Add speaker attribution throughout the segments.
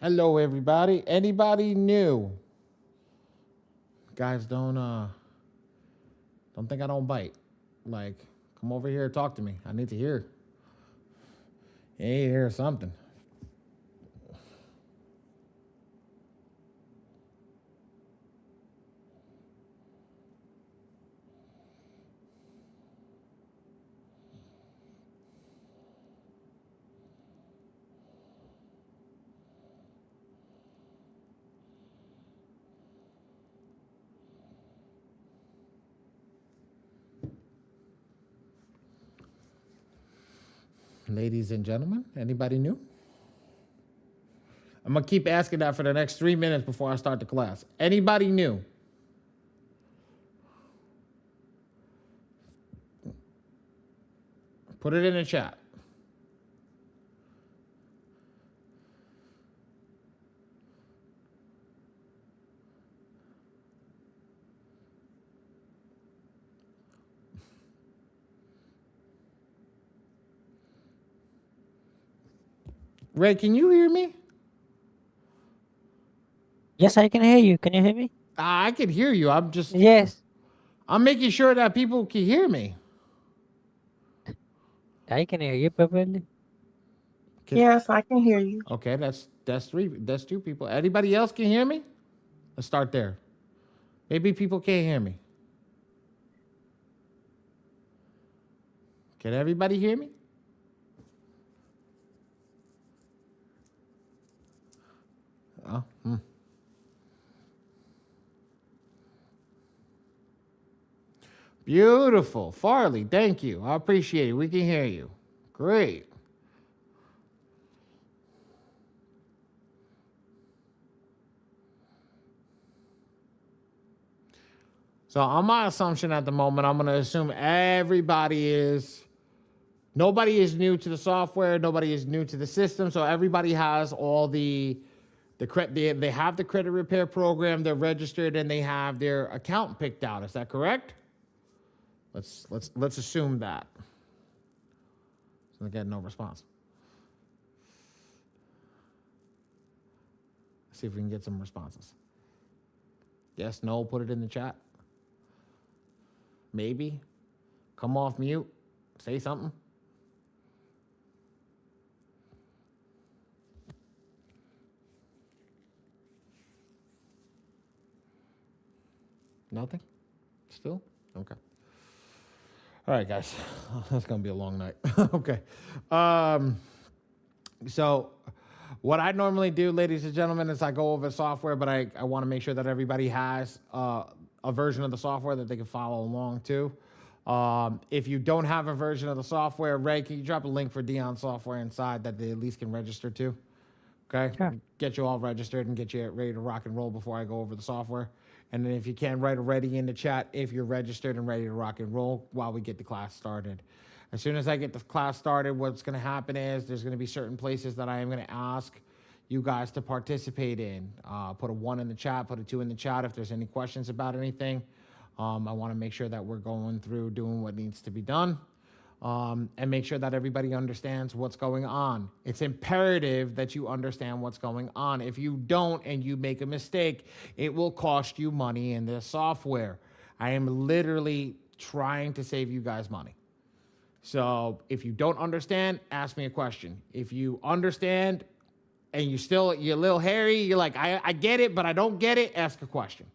Speaker 1: Hello, everybody. Anybody new? Guys, don't think I don't bite. Like, come over here and talk to me. I need to hear. I need to hear something. Ladies and gentlemen, anybody new? I'm gonna keep asking that for the next 3 minutes before I start the class. Anybody new? Put it in the chat. Ray, can you hear me?
Speaker 2: Yes, I can hear you. Can you hear me?
Speaker 1: I can hear you.
Speaker 2: Yes,
Speaker 1: I'm making sure that people can hear me.
Speaker 2: I can hear you perfectly.
Speaker 3: Yes, I can hear you.
Speaker 1: Okay, that's three. That's two people. Anybody else can hear me? Let's start there. Maybe people can't hear me. Can everybody hear me? Oh, Beautiful. Farley, thank you. I appreciate it. We can hear you. Great. So on my assumption at the moment, I'm going to assume nobody is new to the software, nobody is new to the system, so everybody has all they have the credit repair program, they're registered, and they have their account picked out. Is that correct? Let's assume that. So I get no response. Let's see if we can get some responses. Yes, no, put it in the chat. Maybe. Come off mute. Say something. Nothing? Still? Okay. All right, guys. That's going to be a long night. Okay. So what I normally do, ladies and gentlemen, is I go over software, but I want to make sure that everybody has a version of the software that they can follow along to. If you don't have a version of the software, Ray, can you drop a link for Dion software inside that they at least can register to? Okay?
Speaker 2: Sure.
Speaker 1: Get you all registered and get you ready to rock and roll before I go over the software. And then if you can, write already in the chat if you're registered and ready to rock and roll while we get the class started. As soon as I get the class started, what's going to happen is there's going to be certain places that I am going to ask you guys to participate in. Put a 1 in the chat, put a 2 in the chat if there's any questions about anything. I want to make sure that we're going through doing what needs to be done. And make sure that everybody understands what's going on. It's imperative that you understand what's going on. If you don't and you make a mistake, it will cost you money in this software. I am literally trying to save you guys money. So if you don't understand, ask me a question. If you understand and you're a little hairy, you're like, I get it, but I don't get it, ask a question.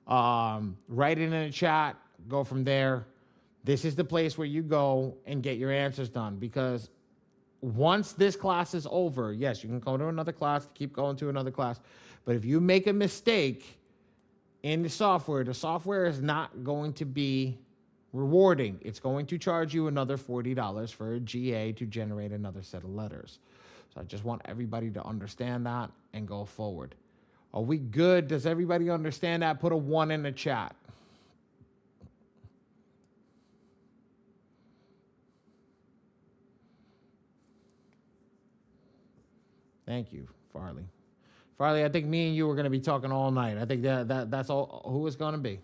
Speaker 1: Write it in the chat, go from there. This is the place where you go and get your answers done, because once this class is over, yes, you can go to another class, keep going to another class, but if you make a mistake in the software is not going to be rewarding. It's going to charge you another $40 for a GA to generate another set of letters. So I just want everybody to understand that and go forward. Are we good? Does everybody understand that? Put a 1 in the chat. Thank you, Farley. Farley, I think me and you are going to be talking all night. I think that's all who it's going to be.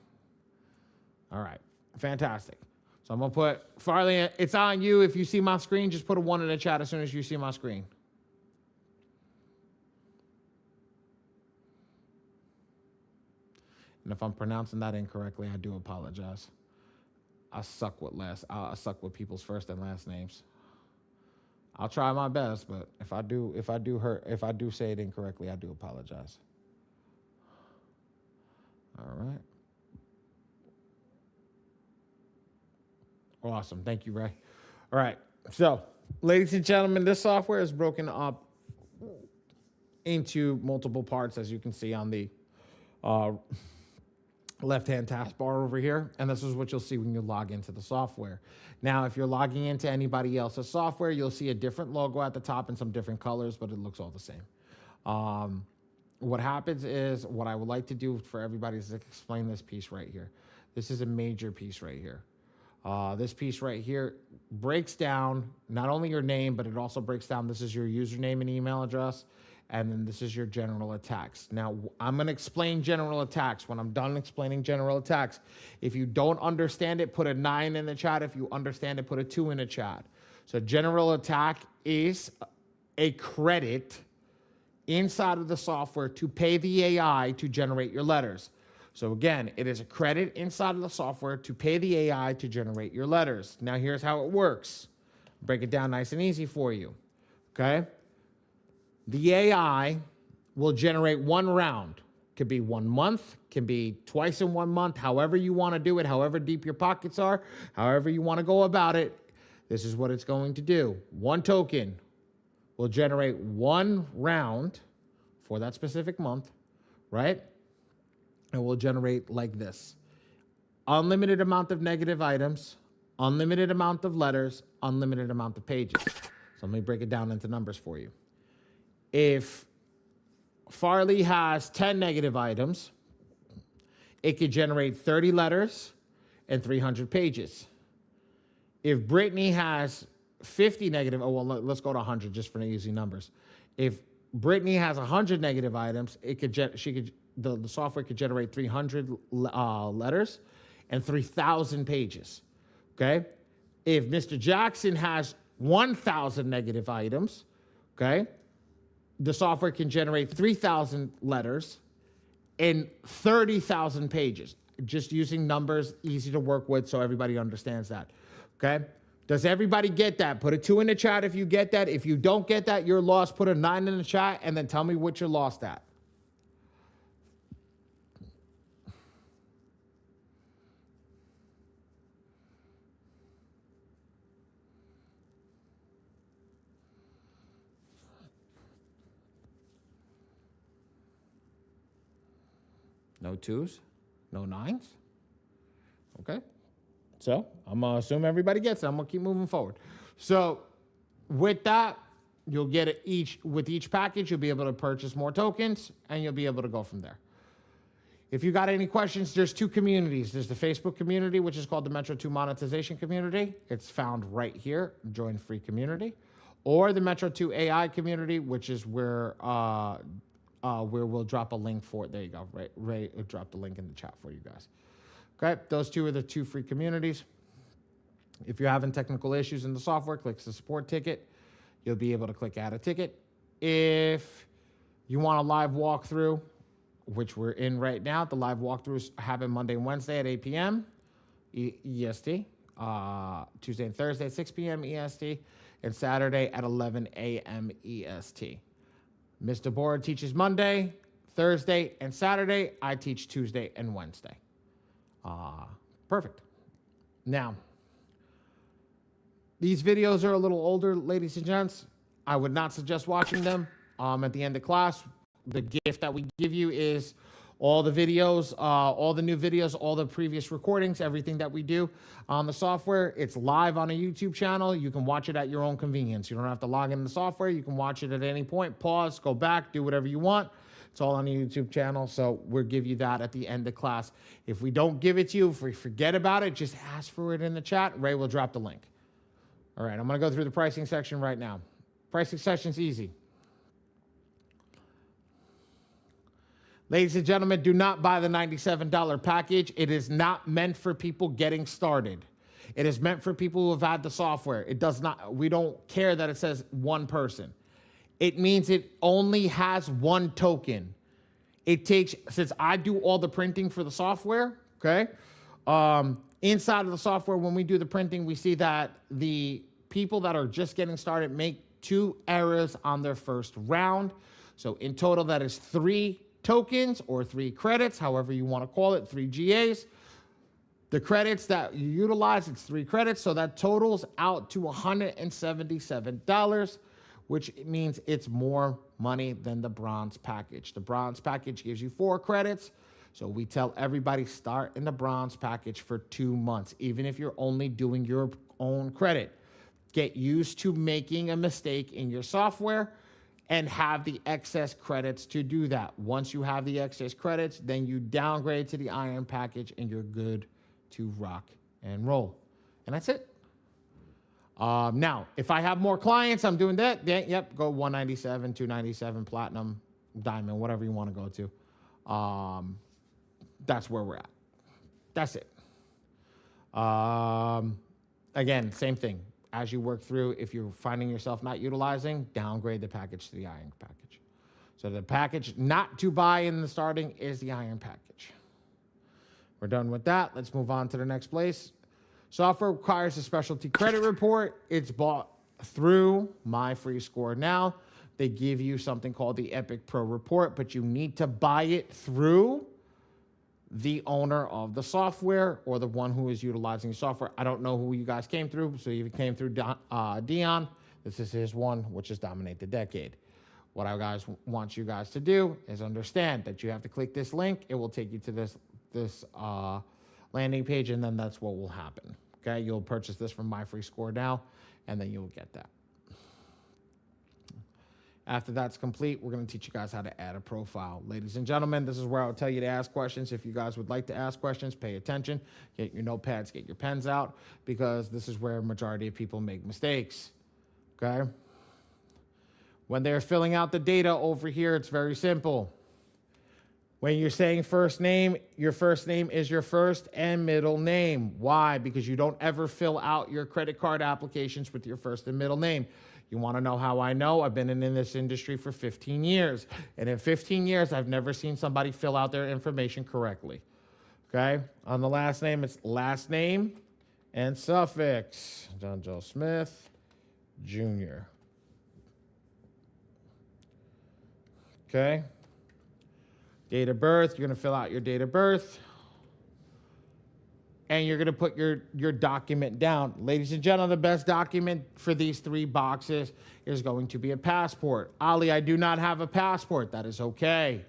Speaker 1: All right. Fantastic. So I'm going to put, Farley, it's on you. If you see my screen, just put a 1 in the chat as soon as you see my screen. And if I'm pronouncing that incorrectly, I do apologize. I suck with people's first and last names. I'll try my best, but if I do say it incorrectly, I do apologize. All right. Awesome. Thank you, Ray. All right. So, ladies and gentlemen, this software is broken up into multiple parts, as you can see on the left-hand taskbar over here. And this is what you'll see when you log into the software. Now, if you're logging into anybody else's software, you'll see a different logo at the top and some different colors, but it looks all the same. What happens is, what I would like to do for everybody is explain this piece right here. This is a major piece right here. This piece right here breaks down not only your name, but it also breaks down, this is your username and email address, and then this is your general attacks. Now, I'm going to explain general attacks. When I'm done explaining general attacks, if you don't understand it, put a 9 in the chat. If you understand it, put a 2 in the chat. So general attack is a credit inside of the software to pay the AI to generate your letters. So again, it is a credit inside of the software to pay the AI to generate your letters. Now here's how it works. Break it down nice and easy for you, okay? The AI will generate one round. Could be 1 month, can be twice in 1 month, however you want to do it, however deep your pockets are, however you want to go about it. This is what it's going to do. One token will generate one round for that specific month, right? And will generate like this. Unlimited amount of negative items, unlimited amount of letters, unlimited amount of pages. So let me break it down into numbers for you. If Farley has 10 negative items, it could generate 30 letters and 300 pages. If Brittany has 50 negative, let's go to 100 just for the easy numbers. If Brittany has 100 negative items, the software could generate 300 letters and 3,000 pages. Okay? If Mr. Jackson has 1,000 negative items, okay, the software can generate 3,000 letters and 30,000 pages. Just using numbers, easy to work with, so everybody understands that. Okay? Does everybody get that? Put a 2 in the chat if you get that. If you don't get that, you're lost. Put a 9 in the chat and then tell me what you're lost at. No 2s, no 9s. Okay. So I'm going to assume everybody gets it. I'm going to keep moving forward. So with that, you'll get it with each package, you'll be able to purchase more tokens and you'll be able to go from there. If you got any questions, there's 2 communities. There's the Facebook community, which is called the Metro 2 Monetization Community. It's found right here, join free community. Or the Metro 2 AI community, which is where we'll drop a link for it. There you go. Ray dropped the link in the chat for you guys. Okay, those 2 are the 2 free communities. If you're having technical issues in the software, click the support ticket. You'll be able to click add a ticket. If you want a live walkthrough, which we're in right now, the live walkthroughs happen Monday and Wednesday at 8 p.m. EST, Tuesday and Thursday at 6 p.m. EST, and Saturday at 11 a.m. EST. Mr. Board teaches Monday, Thursday, and Saturday. I teach Tuesday and Wednesday. Perfect. Now, these videos are a little older, ladies and gents. I would not suggest watching them. At the end of class, the gift that we give you is all the videos, all the new videos, all the previous recordings, everything that we do on the software. It's live on a YouTube channel. You can watch it at your own convenience. You don't have to log in the software. You can watch it at any point, pause, go back, do whatever you want. It's all on the YouTube channel, so we'll give you that at the end of class. If we don't give it to you, if we forget about it, just ask for it in the chat. Ray will drop the link. All right, I'm going to go through the pricing section right now. Pricing section's easy. Ladies and gentlemen, do not buy the $97 package. It is not meant for people getting started. It is meant for people who have had the software. It does not, we don't care that it says one person. It means it only has 1 token. it takes, since I do all the printing for the software, okay? Inside of the software, when we do the printing, we see that the people that are just getting started make 2 errors on their first round. So in total, that is 3 tokens or 3 credits, however you want to call it, 3 GAs. The credits that you utilize, it's 3 credits. So that totals out to $177, which means it's more money than the bronze package. The bronze package gives you 4 credits. So we tell everybody start in the bronze package for 2 months, even if you're only doing your own credit. Get used to making a mistake in your software and have the excess credits to do that. Once you have the excess credits, then you downgrade to the iron package and you're good to rock and roll. And that's it. Now, if I have more clients, I'm doing that. Yep, go 197, 297, platinum, diamond, whatever you want to go to. That's where we're at. That's it. Again, same thing. As you work through, if you're finding yourself not utilizing, downgrade the package to the iron package. So the package not to buy in the starting is the iron package. We're done with that. Let's move on to the next place. Software requires a specialty credit report. It's bought through My Free Score Now. They give you something called the Epic Pro Report, but you need to buy it through the owner of the software or the one who is utilizing the software. I don't know who you guys came through. So if you came through Dion, this is his one, which is Dominate the Decade. What I want you guys to do is understand that you have to click this link. It will take you to this landing page, and then that's what will happen. Okay, you'll purchase this from My Free Score Now, and then you'll get that. After that's complete, we're going to teach you guys how to add a profile. Ladies and gentlemen, this is where I'll tell you to ask questions. If you guys would like to ask questions, pay attention. Get your notepads, get your pens out, because this is where a majority of people make mistakes. Okay? When they're filling out the data over here, it's very simple. When you're saying first name, your first name is your first and middle name. Why? Because you don't ever fill out your credit card applications with your first and middle name. You want to know how I know? I've been in this industry for 15 years. And in 15 years, I've never seen somebody fill out their information correctly. Okay? On the last name, it's last name and suffix. John Joe Smith, Jr. Okay? Date of birth, you're going to fill out your date of birth. And you're going to put your document down. Ladies and gentlemen, the best document for these 3 boxes is going to be a passport. Ali, I do not have a passport. That is okay.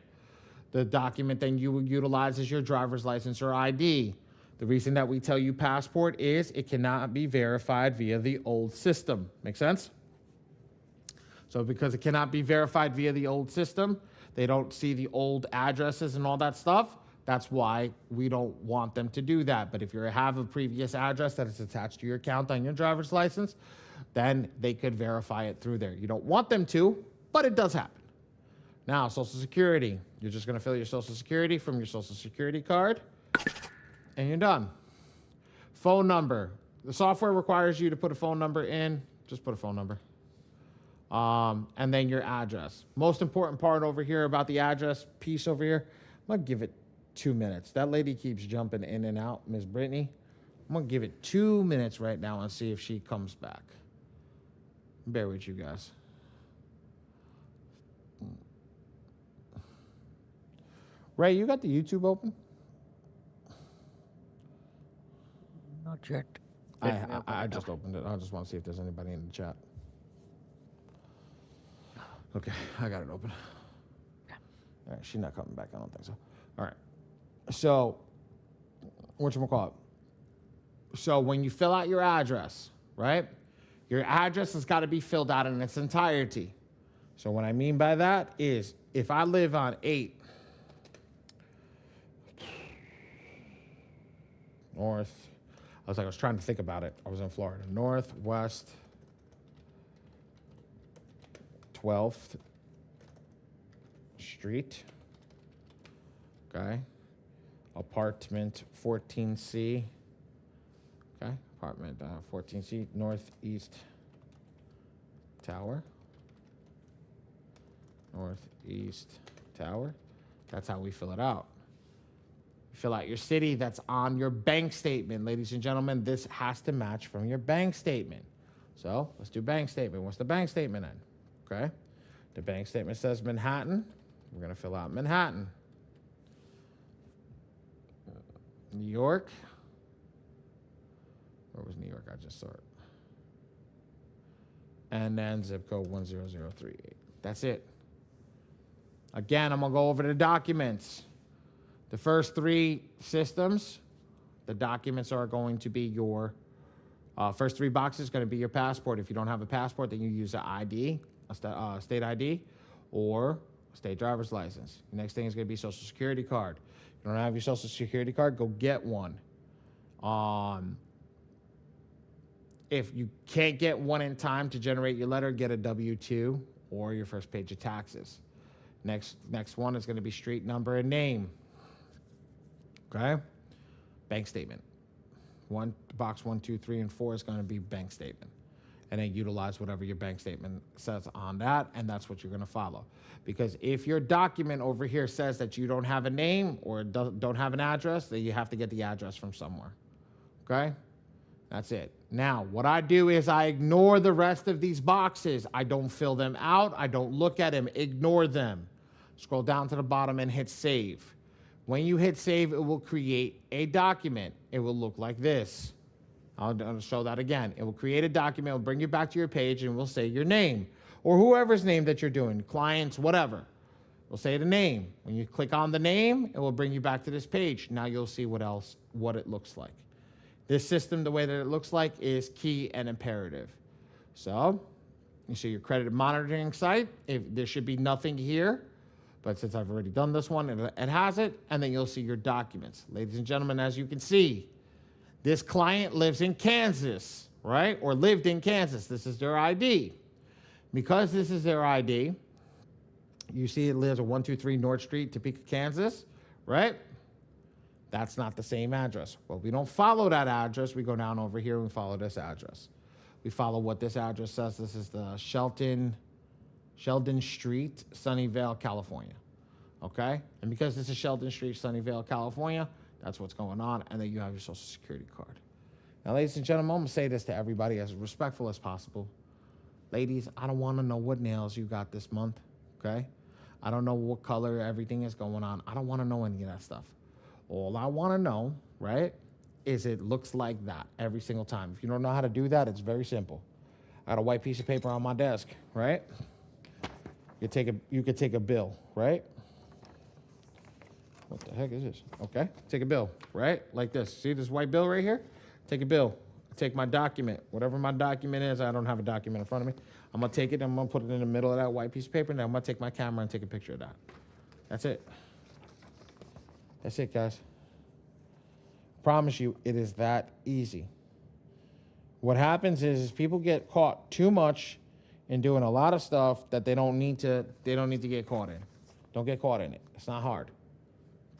Speaker 1: The document then you will utilize is your driver's license or ID. The reason that we tell you passport is it cannot be verified via the old system. Make sense? So because it cannot be verified via the old system, they don't see the old addresses and all that stuff. That's why we don't want them to do that. But if you have a previous address that is attached to your account on your driver's license, then they could verify it through there. You don't want them to, but it does happen. Now, Social Security. You're just going to fill your Social Security from your Social Security card, and you're done. Phone number. The software requires you to put a phone number in. Just put a phone number. And then your address. Most important part over here about the address piece over here, I'm going to give it 2 minutes. That lady keeps jumping in and out, Miss Brittany. I'm going to give it 2 minutes right now and see if she comes back. Bear with you guys. Ray, you got the YouTube open?
Speaker 2: Not yet.
Speaker 1: I just opened it. I just want to see if there's anybody in the chat. Okay, I got it open. All right, she's not coming back. I don't think so. All right. So, whatchamacallit? So, when you fill out your address, right? Your address has got to be filled out in its entirety. So, what I mean by that is if I live on 8 North, I was trying to think about it. I was in Florida. Northwest 12th Street. Okay. Apartment 14C. Okay. Apartment 14C. Northeast Tower. Northeast Tower. That's how we fill it out. Fill out your city that's on your bank statement. Ladies and gentlemen, this has to match from your bank statement. So let's do bank statement. What's the bank statement in? Okay. The bank statement says Manhattan. We're going to fill out Manhattan. New York. Where was New York? I just saw it. And then zip code 10038. That's it. Again, I'm going to go over the documents. The first three systems, the documents are going to be your first three boxes going to be your passport. If you don't have a passport, then you use an ID, a state ID, or a state driver's license. The next thing is going to be social security card. If you don't have your social security card, go get one. If you can't get one in time to generate your letter, get a W-2 or your first page of taxes. Next one is going to be street number and name. Okay? Bank statement. Box 1, 2, 3, and 4 is going to be bank statement. And then utilize whatever your bank statement says on that, and that's what you're going to follow. Because if your document over here says that you don't have a name or don't have an address, then you have to get the address from somewhere. Okay? That's it. Now, what I do is I ignore the rest of these boxes. I don't fill them out. I don't look at them. Ignore them. Scroll down to the bottom and hit save. When you hit save, it will create a document. It will look like this. I'll show that again. It will create a document. It will bring you back to your page and will say your name or whoever's name that you're doing, clients, whatever. It'll say the name. When you click on the name, it will bring you back to this page. Now you'll see what it looks like. This system, the way that it looks like, is key and imperative. So you see your credit monitoring site. There should be nothing here. But since I've already done this one, it has it, and then you'll see your documents. Ladies and gentlemen, as you can see, this client lives in Kansas, right? Or lived in Kansas. This is their ID. Because this is their ID, you see it lives at 123 North Street, Topeka, Kansas, right? That's not the same address. Well, we don't follow that address. We go down over here and we follow this address. We follow what this address says. This is the Sheldon Street, Sunnyvale, California. Okay? And because this is Sheldon Street, Sunnyvale, California, that's what's going on. And then you have your social security card. Now, ladies and gentlemen, I'm going to say this to everybody as respectful as possible. Ladies, I don't want to know what nails you got this month. Okay? I don't know what color everything is going on. I don't want to know any of that stuff. All I want to know, right, is it looks like that every single time. If you don't know how to do that, it's very simple. I got a white piece of paper on my desk, right? You could take a bill, right? What the heck is this? Okay, take a bill, right? Like this. See this white bill right here? Take a bill. Take my document. Whatever my document is, I don't have a document in front of me. I'm going to take it and I'm going to put it in the middle of that white piece of paper, and then I'm going to take my camera and take a picture of that. That's it. That's it, guys. Promise you, it is that easy. What happens is people get caught too much in doing a lot of stuff that they don't need to get caught in. Don't get caught in it. It's not hard.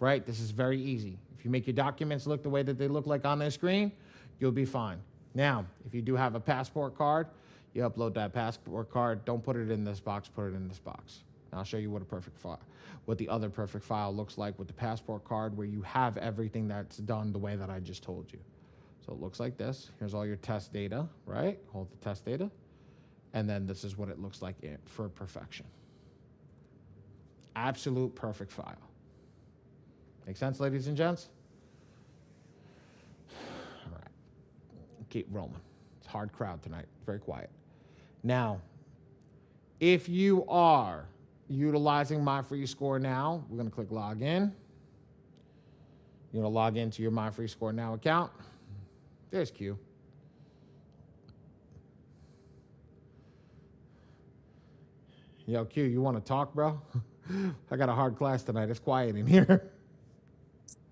Speaker 1: Right? This is very easy. If you make your documents look the way that they look like on the screen, you'll be fine. Now, if you do have a passport card, you upload that passport card. Don't put it in this box, put it in this box. And I'll show you what the other perfect file looks like with the passport card, where you have everything that's done the way that I just told you. So it looks like this. Here's all your test data, right? Hold the test data. And then this is what it looks like for perfection. Absolute perfect file. Make sense, ladies and gents? All right. Keep rolling. It's a hard crowd tonight. Very quiet. Now, if you are utilizing My Free Score Now, we're going to click log in. You're going to log into your My Free Score Now account. There's Q. Yo, Q, you want to talk, bro? I got a hard class tonight. It's quiet in here.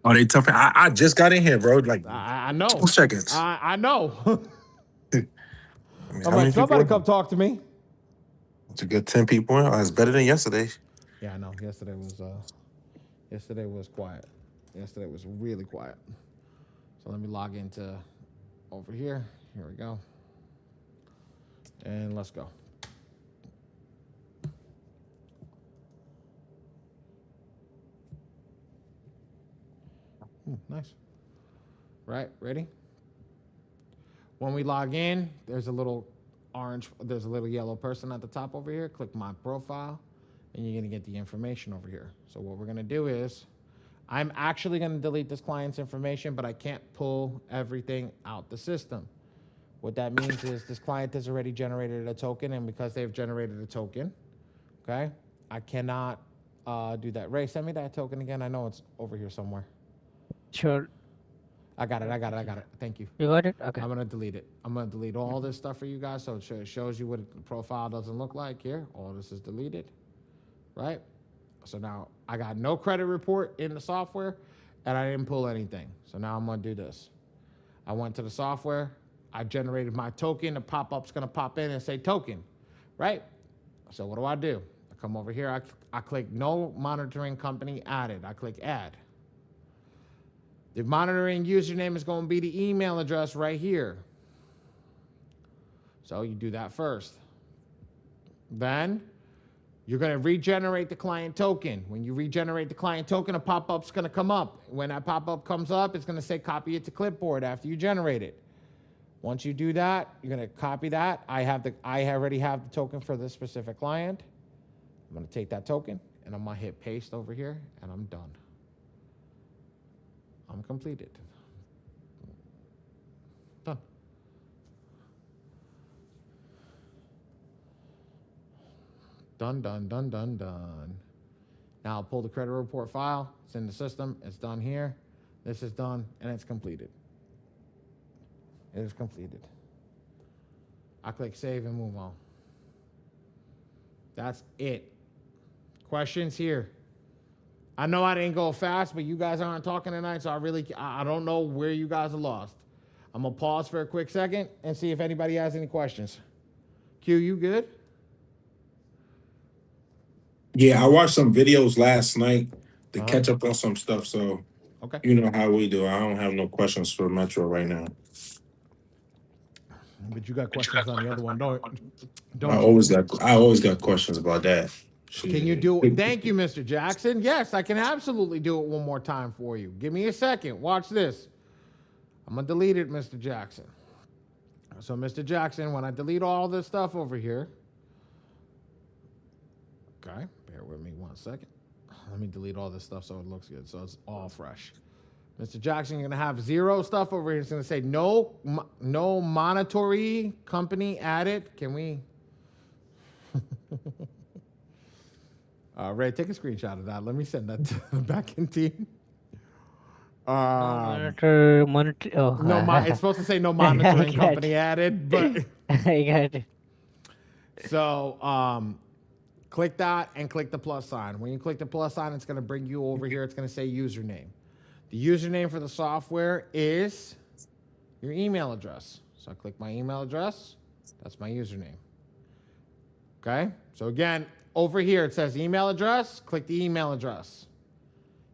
Speaker 4: Oh, they tough. I just got in here, bro. Like
Speaker 1: I know.
Speaker 4: 2 seconds.
Speaker 1: I know.
Speaker 4: I mean,
Speaker 1: I'm like, somebody come talk to me.
Speaker 4: It's a good 10 people. It's better than yesterday.
Speaker 1: Yeah, I know. Yesterday was quiet. Yesterday was really quiet. So let me log into over here. Here we go. And let's go. Nice. Right, ready? When we log in, there's a little yellow person at the top over here. Click my profile, and you're gonna get the information over here. So what we're gonna do is, I'm actually gonna delete this client's information, but I can't pull everything out the system. What that means is this client has already generated a token, and because they've generated a token, okay, I cannot do that. Ray, send me that token again. I know it's over here somewhere.
Speaker 2: Sure.
Speaker 1: I got it. Thank you.
Speaker 2: You got it? Okay.
Speaker 1: I'm going to delete it. I'm going to delete all this stuff for you guys so it shows you what the profile doesn't look like here. All this is deleted, right? So now I got no credit report in the software, and I didn't pull anything. So now I'm going to do this. I went to the software. I generated my token. The pop-up's going to pop in and say token, right? So what do? I come over here. I click no monitoring company added. I click add. The monitoring username is going to be the email address right here. So you do that first. Then you're going to regenerate the client token. When you regenerate the client token, a pop-up's going to come up. When that pop-up comes up, it's going to say copy it to clipboard after you generate it. Once you do that, you're going to copy that. I already have the token for this specific client. I'm going to take that token, and I'm going to hit paste over here, and I'm done. I'm completed. Done. Done. Now I'll pull the credit report file. It's in the system. It's done here. This is done, and it's completed. It is completed. I click save and move on. That's it. Questions here? I know I didn't go fast, but you guys aren't talking tonight, so I don't know where you guys are lost. I'm going to pause for a quick second and see if anybody has any questions. Q, you good?
Speaker 4: Yeah, I watched some videos last night to catch up on some stuff. So,
Speaker 1: okay,
Speaker 4: you know how we do. I don't have no questions for Metro right now.
Speaker 1: But you got questions on the other one, don't
Speaker 4: I always got questions about that.
Speaker 1: Can you do it? Thank you, Mr. Jackson. Yes, I can absolutely do it one more time for you. Give me a second. Watch this. I'm going to delete it, Mr. Jackson. So, Mr. Jackson, when I delete all this stuff over here, okay, bear with me 1 second. Let me delete all this stuff so it looks good, so it's all fresh. Mr. Jackson, you're going to have 0 stuff over here. It's going to say no monetary company added. Can we... Ray, take a screenshot of that. Let me send that to the backend team.
Speaker 2: Monitor. Oh.
Speaker 1: It's supposed to say no monitoring company added, but
Speaker 2: I got it.
Speaker 1: So click that and click the plus sign. When you click the plus sign, it's going to bring you over here. It's going to say username. The username for the software is your email address. So I click my email address. That's my username. Okay? So again, over here it says email address. Click the email address.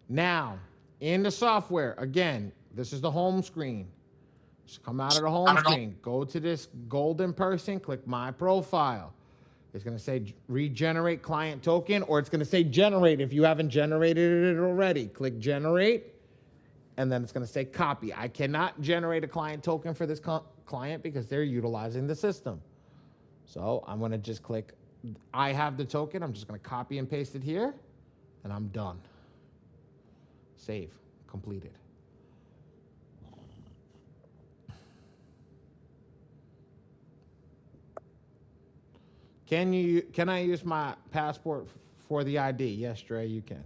Speaker 1: Now, in the software, again, this is the home screen. Just come out of the home screen. Go to this golden person. Click my profile. It's going to say regenerate client token, or it's going to say generate if you haven't generated it already. Click generate, and then it's going to say copy. I cannot generate a client token for this client because they're utilizing the system. So I'm going to just click, I have the token. I'm just going to copy and paste it here, and I'm done. Save. Completed. Can I use my passport for the ID? Yes, Dre, you can.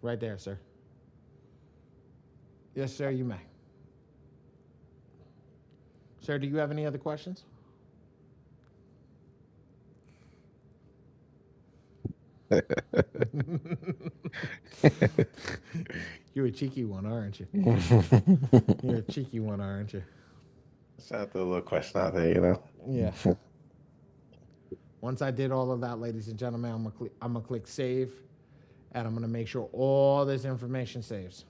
Speaker 1: Right there, sir. Yes, sir, you may. Sir, do you have any other questions? You're a cheeky one, aren't you? You're a cheeky one, aren't you?
Speaker 5: Just have to throw a little question out there, you know?
Speaker 1: Yeah. Once I did all of that, ladies and gentlemen, I'm gonna click save, and I'm gonna make sure all this information saves.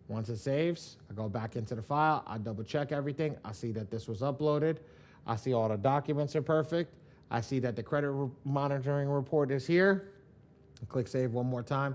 Speaker 1: Once it saves, I go back into the file, I double check everything, I see that this was uploaded, I see all the documents are perfect, I see that the credit monitoring report is here. Click save one more time.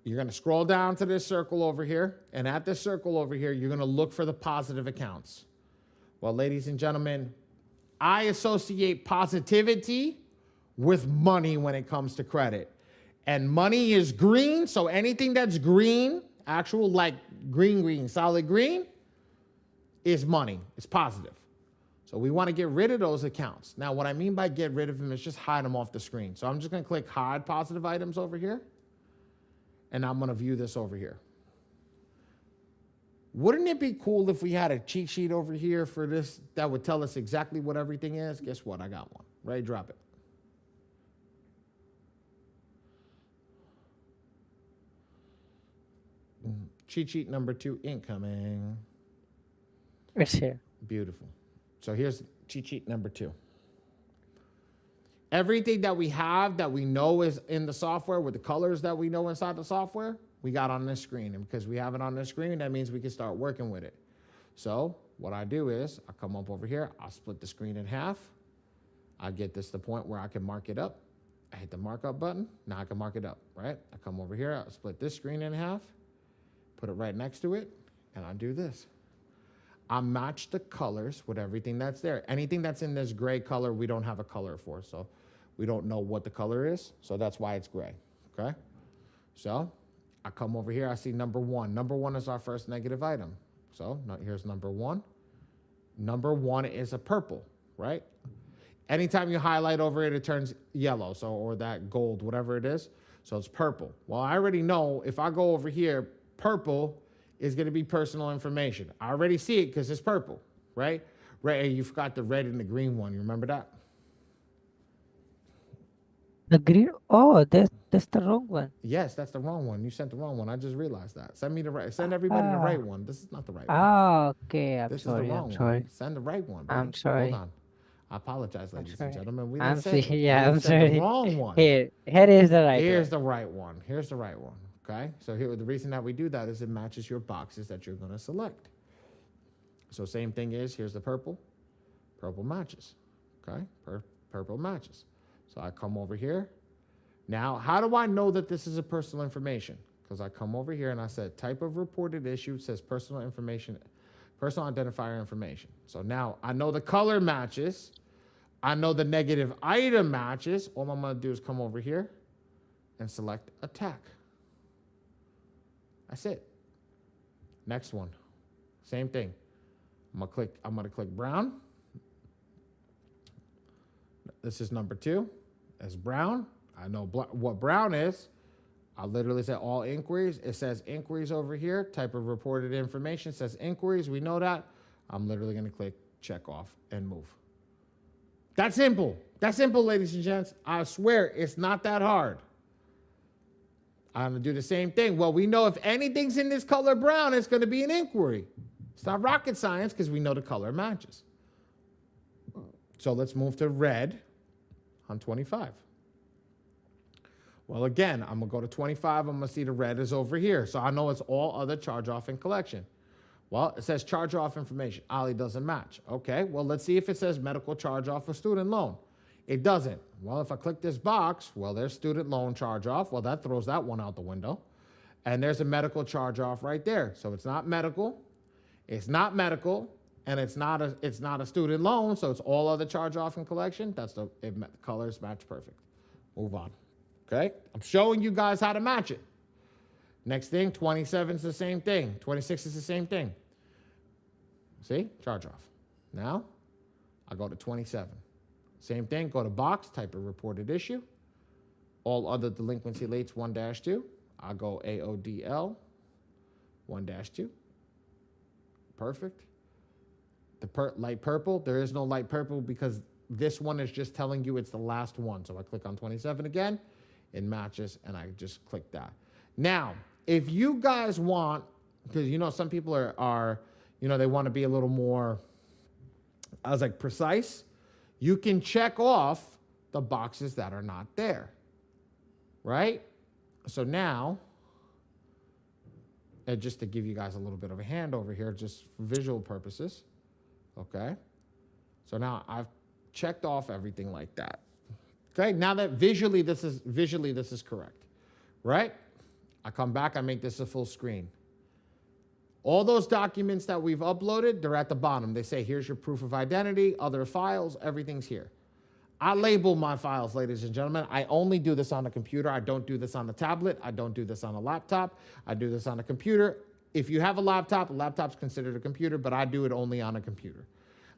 Speaker 1: You're going to scroll down to this circle over here. And at this circle over here, you're going to look for the positive accounts. Well, ladies and gentlemen, I associate positivity with money when it comes to credit. And money is green, so anything that's green, actual like green, solid green, is money. It's positive. So we want to get rid of those accounts. Now, what I mean by get rid of them is just hide them off the screen. So I'm just going to click hide positive items over here. And I'm going to view this over here. Wouldn't it be cool if we had a cheat sheet over here for this that would tell us exactly what everything is? Guess what? I got one. Ready? Drop it. Cheat sheet number 2 incoming.
Speaker 2: It's here.
Speaker 1: Beautiful. So here's cheat sheet number 2. Everything that we have that we know is in the software with the colors that we know inside the software, we got on this screen. And because we have it on this screen, that means we can start working with it. So what I do is I come up over here. I'll split the screen in half. I get this to the point where I can mark it up. I hit the markup button. Now I can mark it up, right? I come over here. I split this screen in half, put it right next to it, and I do this. I match the colors with everything that's there. Anything that's in this gray color, we don't have a color for. So we don't know what the color is. So that's why it's gray, okay? So I come over here. I see number 1. Number 1 is our first negative item. So here's number 1. Number 1 is a purple, right? Anytime you highlight over it, it turns yellow. So, or that gold, whatever it is. So it's purple. Well, I already know if I go over here, purple is going to be personal information. I already see it because it's purple, right? Right. You forgot the red and the green one. You remember that?
Speaker 2: The green. Oh, that's the wrong one.
Speaker 1: Yes, that's the wrong one. You sent the wrong one. I just realized that. Send me the right. Send everybody the right one. This is not the right one.
Speaker 2: Oh, okay. I'm
Speaker 1: This
Speaker 2: sorry.
Speaker 1: is the wrong
Speaker 2: I'm sorry.
Speaker 1: one. Send the right one.
Speaker 2: I'm
Speaker 1: buddy.
Speaker 2: sorry.
Speaker 1: Hold on. I apologize, ladies and
Speaker 2: sorry.
Speaker 1: gentlemen. We
Speaker 2: I'm
Speaker 1: didn't say
Speaker 2: sorry. Yeah, I'm
Speaker 1: we sent
Speaker 2: sorry.
Speaker 1: the wrong one.
Speaker 2: Here is the right
Speaker 1: Here's
Speaker 2: one.
Speaker 1: the right one. Here's the right one. Okay. So here, the reason that we do that is it matches your boxes that you're going to select. So same thing is, here's the purple. Purple matches. Okay. Purple matches. So I come over here. Now, how do I know that this is a personal information? Because I come over here and I said type of reported issue says personal information, personal identifier information. So now I know the color matches. I know the negative item matches. All I'm going to do is come over here and select attack. That's it. Next one. Same thing. I'm going to click brown. This is number 2. That's brown. I know what brown is. I literally say all inquiries. It says inquiries over here. Type of reported information says inquiries. We know that. I'm literally going to click check off and move. That's simple. That's simple, ladies and gents. I swear it's not that hard. I'm going to do the same thing. Well, we know if anything's in this color brown, it's going to be an inquiry. It's not rocket science because we know the color matches. So let's move to red on 25. Well, again, I'm going to go to 25. I'm going to see the red is over here. So I know it's all other charge-off and collection. Well, it says charge-off information. Ali doesn't match. Okay, well, let's see if it says medical charge-off or student loan. It doesn't. Well, if I click this box, well, there's student loan charge-off. Well, that throws that one out the window. And there's a medical charge-off right there. So it's not medical. It's not medical. And it's not a student loan. So it's all other charge-off and collection. That's the colors match perfect. Move on. Okay, I'm showing you guys how to match it. Next thing, 27 is the same thing. 26 is the same thing. See, charge off. Now, I go to 27. Same thing, go to box, type of reported issue. All other delinquency lates 1-2. I go AODL 1-2. Perfect. The light purple, there is no light purple because this one is just telling you it's the last one. So I click on 27 again. It matches, and I just click that. Now, if you guys want, because some people are they want to be a little more, I was like, precise. You can check off the boxes that are not there, right? So now, and just to give you guys a little bit of a hand over here, just for visual purposes, okay? So now I've checked off everything like that. Okay, now that visually this is correct, right? I come back, I make this a full screen. All those documents that we've uploaded, they're at the bottom. They say, here's your proof of identity, other files, everything's here. I label my files, ladies and gentlemen. I only do this on a computer. I don't do this on a tablet. I don't do this on a laptop. I do this on a computer. If you have a laptop's considered a computer, but I do it only on a computer.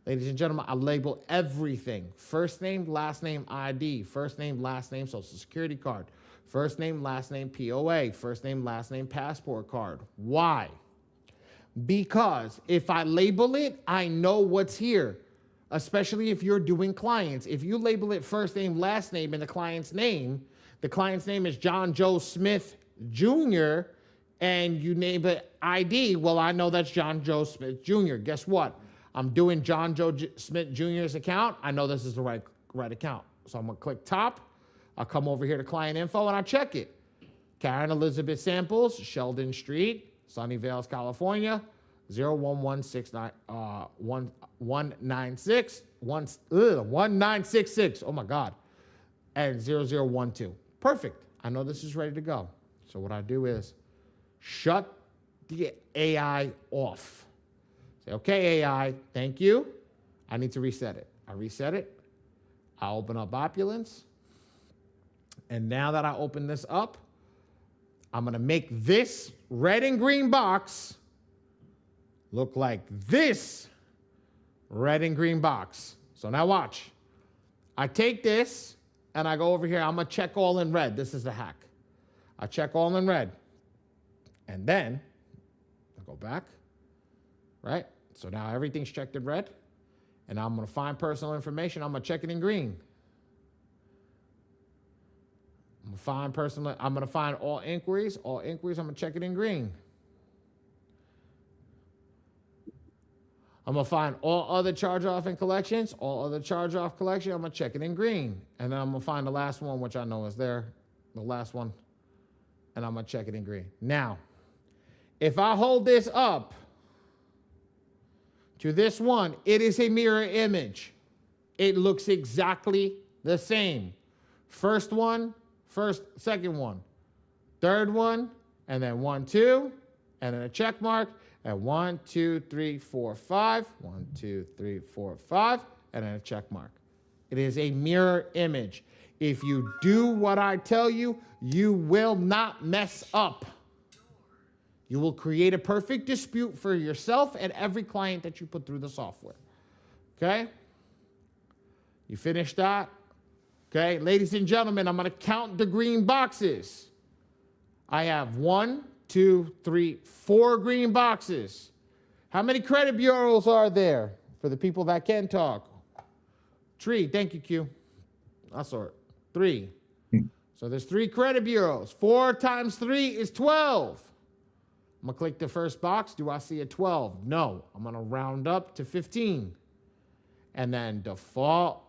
Speaker 1: Ladies and gentlemen, I label everything. First name, last name, ID. First name, last name, social security card. First name, last name, POA. First name, last name, passport card. Why? Because if I label it, I know what's here. Especially if you're doing clients. If you label it first name, last name, and the client's name is John Joe Smith Jr., and you name it ID, well, I know that's John Joe Smith Jr. Guess what? I'm doing John Joe Smith Jr.'s account. I know this is the right account. So I'm going to click top. I'll come over here to client info, and I'll check it. Karen Elizabeth Samples, Sheldon Street, Sunnyvale, California, 01169 1966. Oh my God. And 0012. Perfect. I know this is ready to go. So what I do is shut the AI off. Say, okay, AI, thank you. I need to reset it. I reset it. I open up Opulence. And now that I open this up, I'm going to make this red and green box look like this red and green box. So now watch. I take this and I go over here. I'm going to check all in red. This is the hack. I check all in red. And then I go back, right? So now everything's checked in red. And I'm going to find personal information. I'm going to check it in green. I'm going to find all inquiries. All inquiries, I'm going to check it in green. I'm going to find all other charge-off and collections. All other charge-off collection, I'm going to check it in green. And then I'm going to find the last one, which I know is there. The last one. And I'm going to check it in green. Now, if I hold this up to this one, it is a mirror image. It looks exactly the same. Second one, third one, and then 1, 2, and then a check mark, and 1, 2, 3, 4, 5, 1, 2, 3, 4, 5, and then a check mark. It is a mirror image. If you do what I tell you, you will not mess up. You will create a perfect dispute for yourself and every client that you put through the software. Okay? You finish that? Okay, ladies and gentlemen, I'm going to count the green boxes. I have 1, 2, 3, 4 green boxes. How many credit bureaus are there for the people that can talk? 3. Thank you, Q. I saw it. 3. So there's 3 credit bureaus. 4 times 3 is 12. I'm going to click the first box. Do I see a 12? No. I'm going to round up to 15. And then default.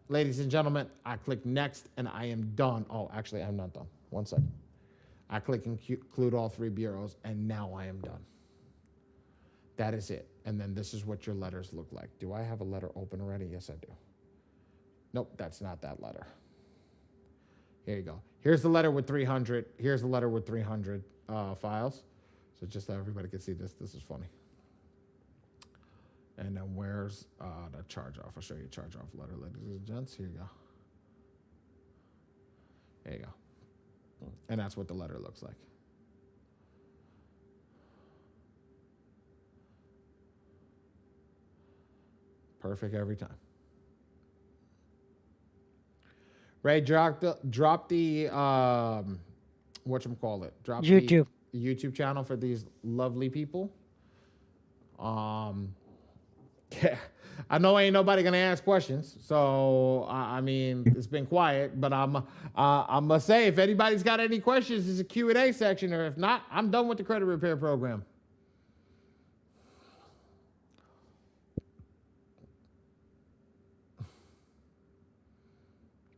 Speaker 1: Ladies and gentlemen, I click next and I am done. Oh, actually, I'm not done. 1 second. I click include all 3 bureaus and now I am done. That is it. And then this is what your letters look like. Do I have a letter open already? Yes, I do. Nope, that's not that letter. Here you go. Here's the letter with 300. Here's the letter with 300 files. So just so everybody can see this. This is funny. And then where's the charge-off? I'll show you a charge-off letter, ladies and gents. Here you go. There you go. And that's what the letter looks like. Perfect every time. Ray, drop the whatchamacallit? Drop
Speaker 2: YouTube.
Speaker 1: The YouTube channel for these lovely people. Yeah, I know ain't nobody gonna ask questions, so I mean it's been quiet. But I'm gonna say if anybody's got any questions, there's a Q&A section, or if not, I'm done with the credit repair program.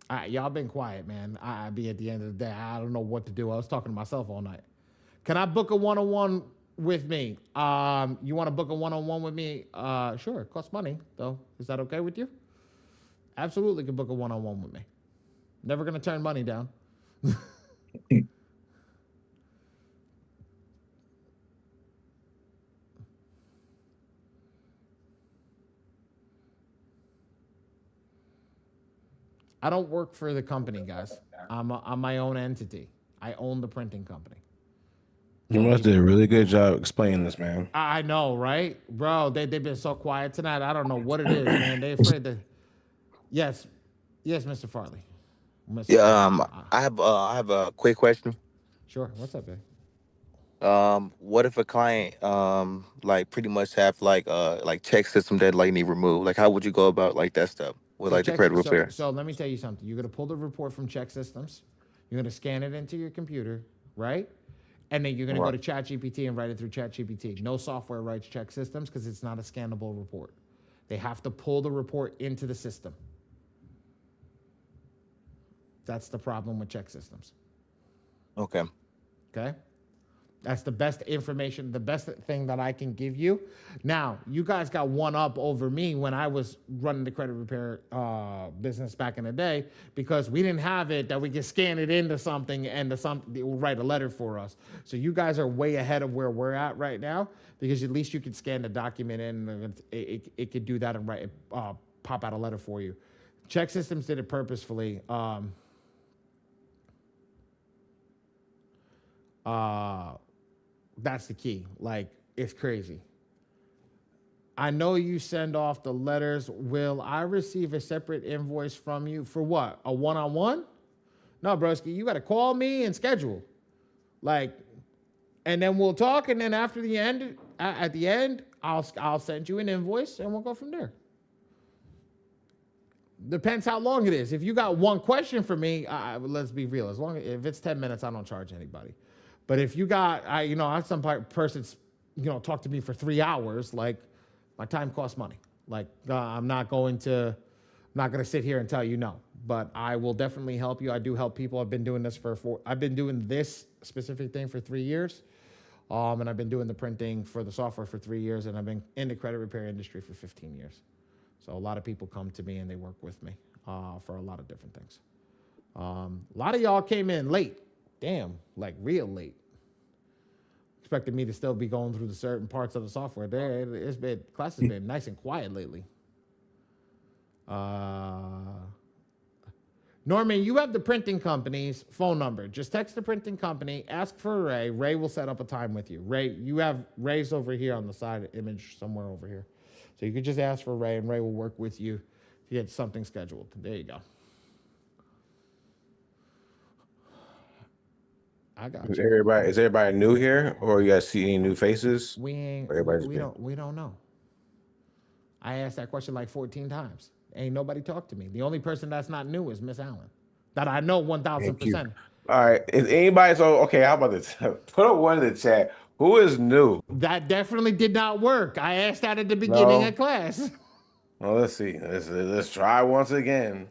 Speaker 1: All right, y'all been quiet, man. I be at the end of the day. I don't know what to do. I was talking to myself all night. Can I book a one-on-one with me? You want to book a one-on-one with me? Sure. It costs money, though. Is that okay with you? Absolutely can book a one-on-one with me. Never gonna turn money down. I don't work for the company, guys. I'm my own entity. I own the printing company.
Speaker 5: You must did a really good job explaining this, man.
Speaker 1: I know, right, bro? They've been so quiet tonight. I don't know what it is, man. They afraid to. Yes, yes, Mr. Farley. Mr.
Speaker 6: Yeah,
Speaker 1: Farley.
Speaker 6: I have a quick question.
Speaker 1: Sure. What's up, man?
Speaker 6: What if a client like pretty much have like check system that like need removed? Like how would you go about like that stuff with
Speaker 1: So
Speaker 6: like the
Speaker 1: check.
Speaker 6: credit
Speaker 1: So
Speaker 6: repair?
Speaker 1: so let me tell you something. You're gonna pull the report from Check Systems. You're gonna scan it into your computer, right? And then you're gonna go to ChatGPT and write it through ChatGPT. No software writes Check Systems because it's not a scannable report. They have to pull the report into the system. That's the problem with Check Systems.
Speaker 6: Okay.
Speaker 1: Okay. That's the best information, the best thing that I can give you. Now, you guys got one up over me when I was running the credit repair business back in the day because we didn't have it that we could scan it into something and it will write a letter for us. So you guys are way ahead of where we're at right now because at least you could scan the document in and it could do that and pop out a letter for you. Check Systems did it purposefully. That's the key. Like, it's crazy. I know you send off the letters. Will I receive a separate invoice from you for what? A one-on-one? No, broski, you got to call me and schedule. Like, and then we'll talk. And then after the end, at the end, I'll send you an invoice and we'll go from there. Depends how long it is. If you got one question for me, let's be real. If it's 10 minutes, I don't charge anybody. But if you got, I had some person's, talk to me for 3 hours, like my time costs money. Like I'm not going to sit here and tell you no, but I will definitely help you. I do help people. I've been doing this I've been doing this specific thing for 3 years. And I've been doing the printing for the software for 3 years, and I've been in the credit repair industry for 15 years. So a lot of people come to me and they work with me for a lot of different things. A lot of y'all came in late. Damn, like real late. Expected me to still be going through the certain parts of the software. Class has been nice and quiet lately. Norman, you have the printing company's phone number. Just text the printing company, ask for Ray. Ray will set up a time with you. Ray, you have Ray's over here on the side image somewhere over here. So you could just ask for Ray and Ray will work with you to get something scheduled. There you go. I got you.
Speaker 5: Is everybody new here, or you guys see any new faces?
Speaker 1: We don't know. I asked that question like 14 times. Ain't nobody talked to me. The only person that's not new is Miss Allen. That I know 1,000%.
Speaker 5: All right. Is anybody okay? How about this? Put up one in the chat. Who is new?
Speaker 1: That definitely did not work. I asked that at the beginning of class.
Speaker 5: Well, let's see. Let's try once again.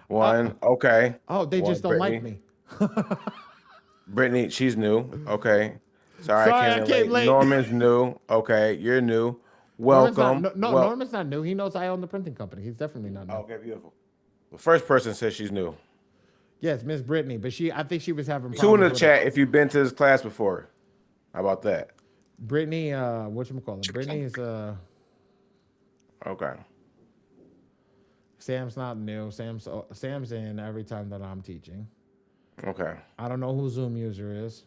Speaker 5: One. Okay.
Speaker 1: Oh, they just don't like me.
Speaker 5: Brittany, she's new. Okay. Sorry I came late. Norman's new. Okay, you're new. Welcome.
Speaker 1: Norman's not new. He knows I own the printing company. He's definitely not new.
Speaker 5: Okay, beautiful. The first person says she's new.
Speaker 1: Yes, Miss Brittany, but I think she was having problems.
Speaker 5: Two in the chat if you've been to this class before. How about that?
Speaker 1: Brittany, whatchamacallit? Brittany is
Speaker 5: Okay.
Speaker 1: Sam's not new. Sam's in every time that I'm teaching.
Speaker 5: Okay.
Speaker 1: I don't know who Zoom user is.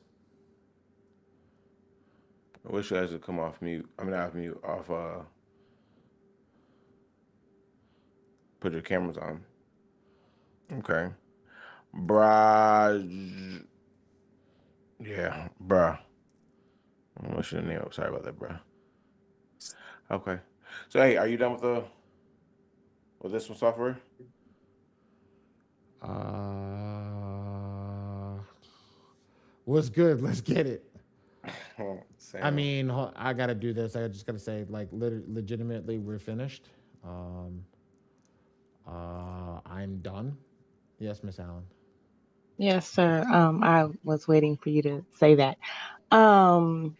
Speaker 5: I wish you guys would come off mute. I mean, not off mute. Put your cameras on. Okay. Bruh. Yeah, bruh. What's your name? Sorry about that, bruh. Okay. So, hey, are you done with this one software?
Speaker 1: What's good? Let's get it.
Speaker 5: Same.
Speaker 1: I mean, I gotta do this. I just gotta say, like, legitimately, we're finished. I'm done. Yes, Miss Allen.
Speaker 3: Yes, sir. I was waiting for you to say that. I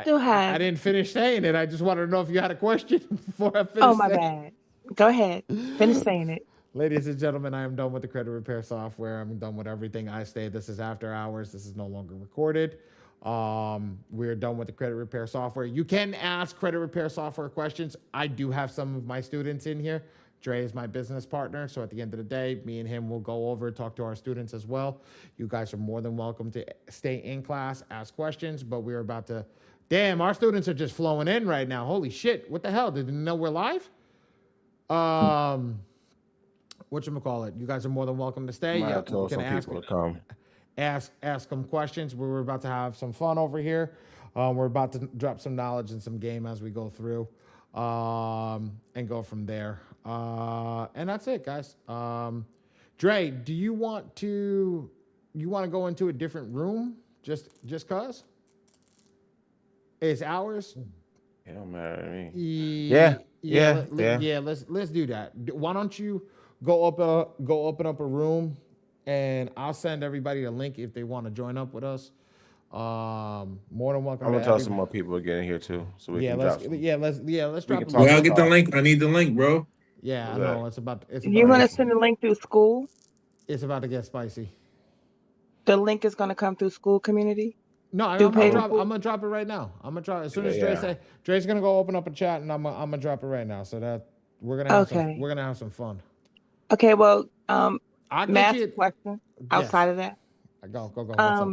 Speaker 3: still have.
Speaker 1: I didn't finish saying it. I just wanted to know if you had a question before I finished.
Speaker 3: Oh, my bad. Go ahead. Finish saying it.
Speaker 1: Ladies and gentlemen, I am done with the credit repair software. I'm done with everything. I stay. This is after hours. This is no longer recorded. We're done with the credit repair software. You can ask credit repair software questions. I do have some of my students in here. Dre is my business partner. So at the end of the day, me and him will go over, talk to our students as well. You guys are more than welcome to stay in class, ask questions, but we're about to, damn, our students are just flowing in right now. Holy shit. What the hell? Did you know we're live? Whatchamacallit? You guys are more than welcome to stay.
Speaker 5: Might
Speaker 1: Yeah,
Speaker 5: have told
Speaker 1: can
Speaker 5: some people to come.
Speaker 1: ask them questions. We're about to have some fun over here. We're about to drop some knowledge and some game as we go through, and go from there. And that's it, guys. Dre, do you want to go into a different room just cause? It's ours.
Speaker 5: It don't matter to me.
Speaker 1: Yeah,
Speaker 5: Yeah.
Speaker 1: Let's do that. Why don't you go open up a room, and I'll send everybody a link if they want to join up with us. More than welcome.
Speaker 5: I'm gonna tell some more people to get in here too, so we can drop some.
Speaker 1: Let's drop.
Speaker 5: can
Speaker 1: a
Speaker 4: Where
Speaker 5: talk
Speaker 4: I
Speaker 1: link.
Speaker 4: get the link? I need the link, bro.
Speaker 1: Yeah, I
Speaker 5: What's that?
Speaker 1: know it's about
Speaker 3: You're
Speaker 1: to
Speaker 3: gonna
Speaker 1: get,
Speaker 3: send the link through school.
Speaker 1: it's about to get spicy.
Speaker 3: The link is gonna come through school community.
Speaker 1: No, I'm
Speaker 3: Do
Speaker 1: gonna
Speaker 3: pay-
Speaker 1: drop it right now. I'm gonna drop as soon as
Speaker 5: Yeah.
Speaker 1: Dre's gonna go open up a chat, and I'm gonna drop it right now. So that we're gonna have
Speaker 3: Okay.
Speaker 1: we're gonna have some fun.
Speaker 3: Okay. Well,
Speaker 1: I'll
Speaker 3: may I
Speaker 1: get
Speaker 3: ask
Speaker 1: you.
Speaker 3: a question
Speaker 1: Yes.
Speaker 3: outside of that?
Speaker 1: Go. What's up?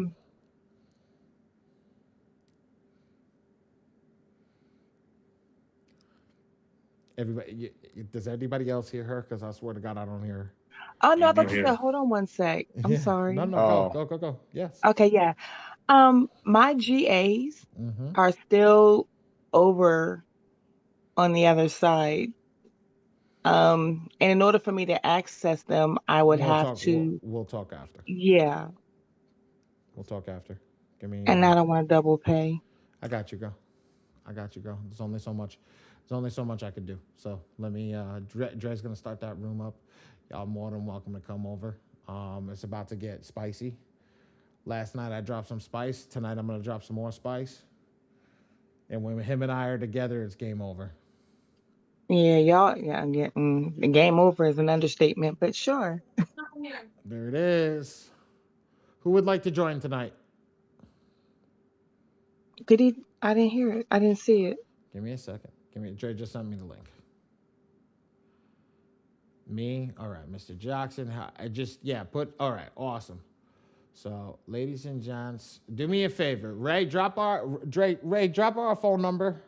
Speaker 1: Everybody, does anybody else hear her? Because I swear to God, I don't hear her.
Speaker 3: Oh no, I
Speaker 4: You
Speaker 3: thought you
Speaker 4: hear.
Speaker 3: said. Hold on one sec. I'm
Speaker 1: Yeah.
Speaker 3: sorry.
Speaker 1: No,
Speaker 5: Oh.
Speaker 1: go. Yes.
Speaker 3: Okay, yeah. My GAs
Speaker 1: Mm-hmm.
Speaker 3: are still over on the other side. And in order for me to access them, I would have to,
Speaker 1: We'll talk after.
Speaker 3: yeah.
Speaker 1: We'll talk after. Give me.
Speaker 3: And I don't want to double pay.
Speaker 1: I got you, go. There's only so much. There's only so much I could do. So let me. Dre's gonna start that room up. Y'all more than welcome to come over. It's about to get spicy. Last night I dropped some spice. Tonight I'm gonna drop some more spice. And when him and I are together, it's game over.
Speaker 3: Yeah, y'all. Yeah, the game over is an understatement, but sure.
Speaker 1: There it is. Who would like to join tonight?
Speaker 3: Did he? I didn't hear it. I didn't see it.
Speaker 1: Give me a second. Dre just sent me the link. Me? All right, Mr. Jackson. All right, awesome. So, ladies and gents, do me a favor. Ray, drop our phone number.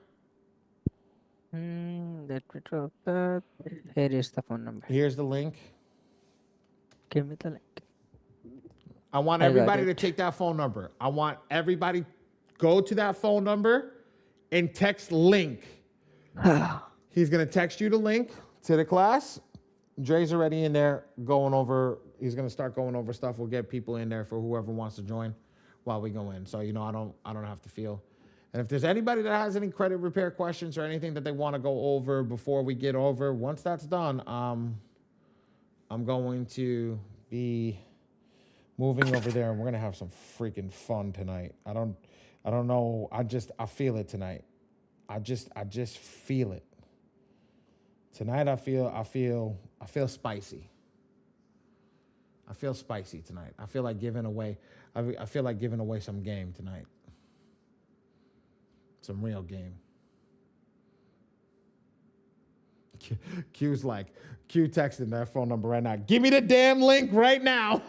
Speaker 2: Let me drop that. Here is the phone number.
Speaker 1: Here's the link.
Speaker 2: Give me the link.
Speaker 1: I want
Speaker 2: I got
Speaker 1: everybody to
Speaker 2: it.
Speaker 1: take that phone number. I want everybody go to that phone number and text link. He's going to text you the link to the class. Dre's already in there going over. He's going to start going over stuff. We'll get people in there for whoever wants to join while we go in. So, I don't have to feel. And if there's anybody that has any credit repair questions or anything that they want to go over before we get over, once that's done, I'm going to be moving over there, and we're gonna have some freaking fun tonight. I don't know. I feel it tonight. I just feel it. Tonight I feel spicy. I feel spicy tonight. I feel like giving away. I feel like giving away some game tonight. Some real game. Q texting that phone number right now. Give me the damn link right now.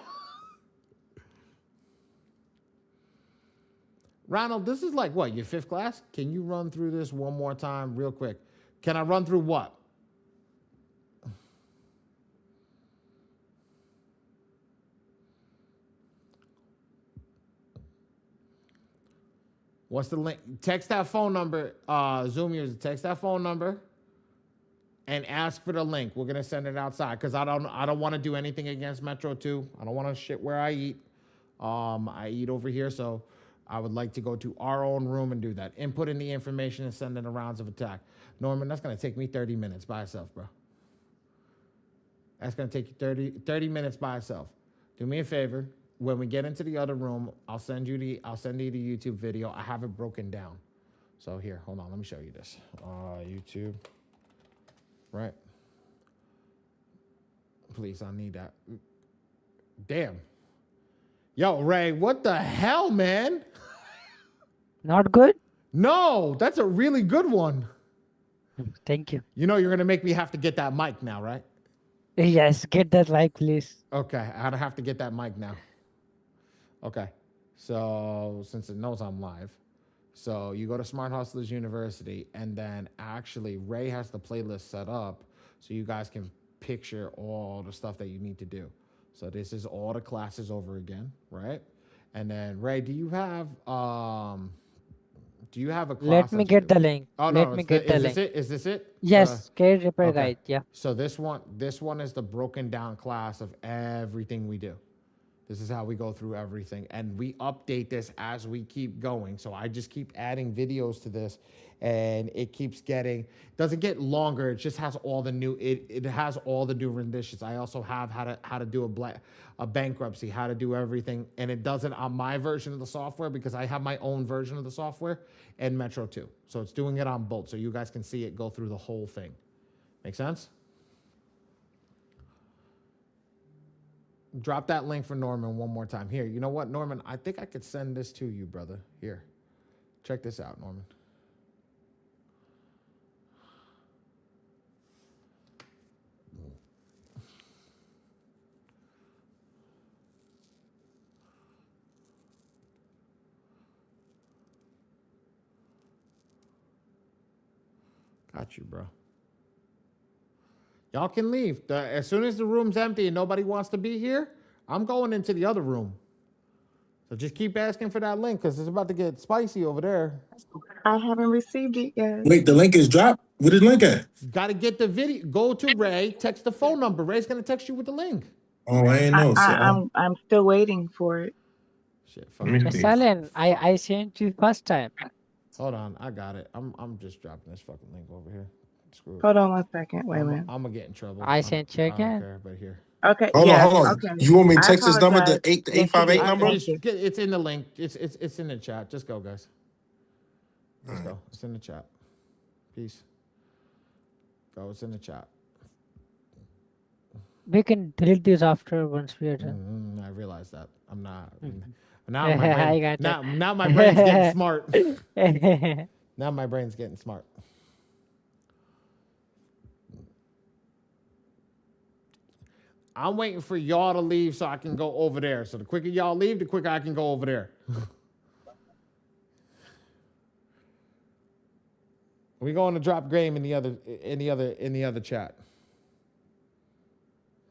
Speaker 1: Ronald, this is like what, your fifth class? Can you run through this one more time real quick? Can I run through what? What's the link? Text that phone number. Zoom users, text that phone number and ask for the link. We're gonna send it outside because I don't want to do anything against Metro 2. I don't want to shit where I eat. I eat over here, so I would like to go to our own room and do that. Input in the information and send in the rounds of attack. Norman, that's gonna take me 30 minutes by itself, bro. That's gonna take you 30 minutes by itself. Do me a favor. When we get into the other room, I'll send you the YouTube video. I have it broken down. So here, hold on, let me show you this. YouTube. Right. please. I need that. Damn. Yo, Ray, what the hell, man?
Speaker 2: Not good?
Speaker 1: No, that's a really good one.
Speaker 2: Thank you.
Speaker 1: You know you're gonna make me have to get that mic now, right?
Speaker 2: Yes, get that like, please.
Speaker 1: Okay, I have to get that mic now. Okay, so since it knows I'm live, so you go to Smart Hustlers University, and then actually Ray has the playlist set up so you guys can picture all the stuff that you need to do. So this is all the classes over again, right? And then Ray, do you have a class?
Speaker 2: Let me
Speaker 1: that
Speaker 2: get
Speaker 1: you-
Speaker 2: the link.
Speaker 1: Oh
Speaker 2: Let
Speaker 1: no,
Speaker 2: me get the
Speaker 1: is
Speaker 2: link.
Speaker 1: this it? Is this it?
Speaker 2: Yes, credit repair
Speaker 1: okay.
Speaker 2: guide. Yeah.
Speaker 1: So this one is the broken down class of everything we do. This is how we go through everything, and we update this as we keep going. So I just keep adding videos to this, and it keeps getting, doesn't get longer. It just has all the new, it has all the new renditions. I also have how to do a bankruptcy, how to do everything, and it does it on my version of the software because I have my own version of the software and Metro 2. So it's doing it on both, so you guys can see it go through the whole thing. Make sense? Drop that link for Norman one more time. Here, you know what, Norman? I think I could send this to you, brother. Here. Check this out, Norman. Got you, bro. Y'all can leave. As soon as the room's empty and nobody wants to be here, I'm going into the other room. So just keep asking for that link because it's about to get spicy over there.
Speaker 3: I haven't received it yet.
Speaker 4: Wait, the link is dropped? Where the link at?
Speaker 1: Got to get the video. Go to Ray, text the phone number. Ray's going to text you with the link.
Speaker 4: Oh, I ain't know.
Speaker 3: I'm still waiting for it.
Speaker 1: Shit,
Speaker 4: Let me
Speaker 2: Miss
Speaker 4: see.
Speaker 2: Allen, I sent you first time.
Speaker 1: Hold on, I got it. I'm just dropping this fucking link over here. Screw it.
Speaker 3: Hold on one second. Wait a
Speaker 1: I'm
Speaker 3: minute.
Speaker 1: gonna get in trouble.
Speaker 2: I sent you
Speaker 1: I don't
Speaker 2: again.
Speaker 1: care, but here.
Speaker 3: Okay.
Speaker 4: Hold
Speaker 3: yeah.
Speaker 4: on, hold on.
Speaker 3: Okay.
Speaker 4: You want me to
Speaker 3: I
Speaker 4: text this number, the
Speaker 3: apologize.
Speaker 4: 858
Speaker 3: Yes,
Speaker 4: number?
Speaker 3: Thank you.
Speaker 1: It's in the link. It's in the chat. Just go, guys. Just go. It's in the chat. Peace. Go. It's in the chat.
Speaker 2: We can delete this after once we are done.
Speaker 1: I realize that. I'm not.
Speaker 2: Mhm.
Speaker 1: Now my
Speaker 2: I
Speaker 1: brain.
Speaker 2: got
Speaker 1: Now,
Speaker 2: it.
Speaker 1: now my brain's getting smart. Now my brain's getting smart. I'm waiting for y'all to leave so I can go over there. So the quicker y'all leave, the quicker I can go over there. We going to drop Graham in the other chat.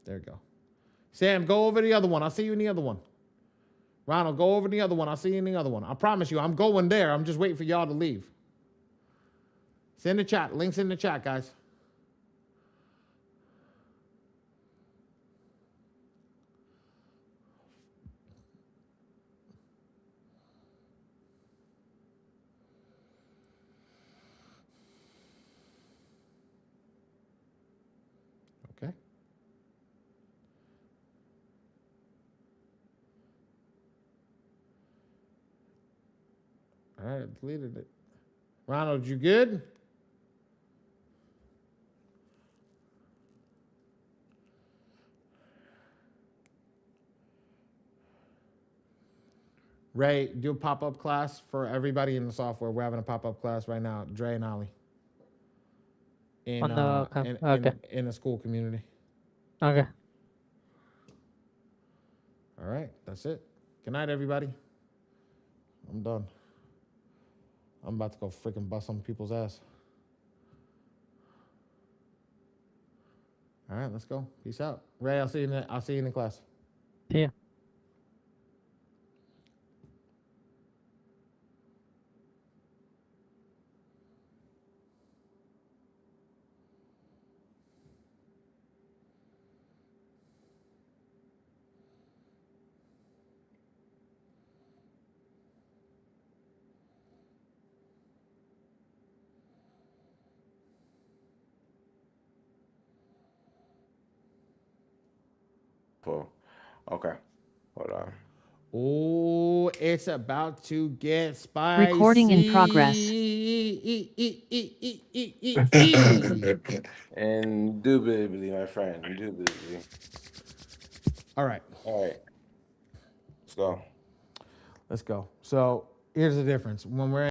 Speaker 1: There you go. Sam, go over the other one. I'll see you in the other one. Ronald, go over the other one. I'll see you in the other one. I promise you, I'm going there. I'm just waiting for y'all to leave. It's in the chat. Links in the chat, guys. Okay. All right, deleted it. Ronald, you good? Ray, do a pop-up class for everybody in the software. We're having a pop-up class right now, Dre and Ollie. In,
Speaker 2: On the okay.
Speaker 1: in a school community.
Speaker 2: Okay.
Speaker 1: All right, that's it. Good night, everybody. I'm done. I'm about to go freaking bust some people's ass. All right, let's go. Peace out. Ray, I'll see you in the class.
Speaker 2: See ya.
Speaker 5: Okay. Hold on.
Speaker 1: Oh, it's about to get spicy.
Speaker 7: Recording in progress.
Speaker 5: Indubitably, my friend. Indubitably.
Speaker 1: All right,
Speaker 5: All right. Let's go.
Speaker 1: let's go. So here's the difference. When we're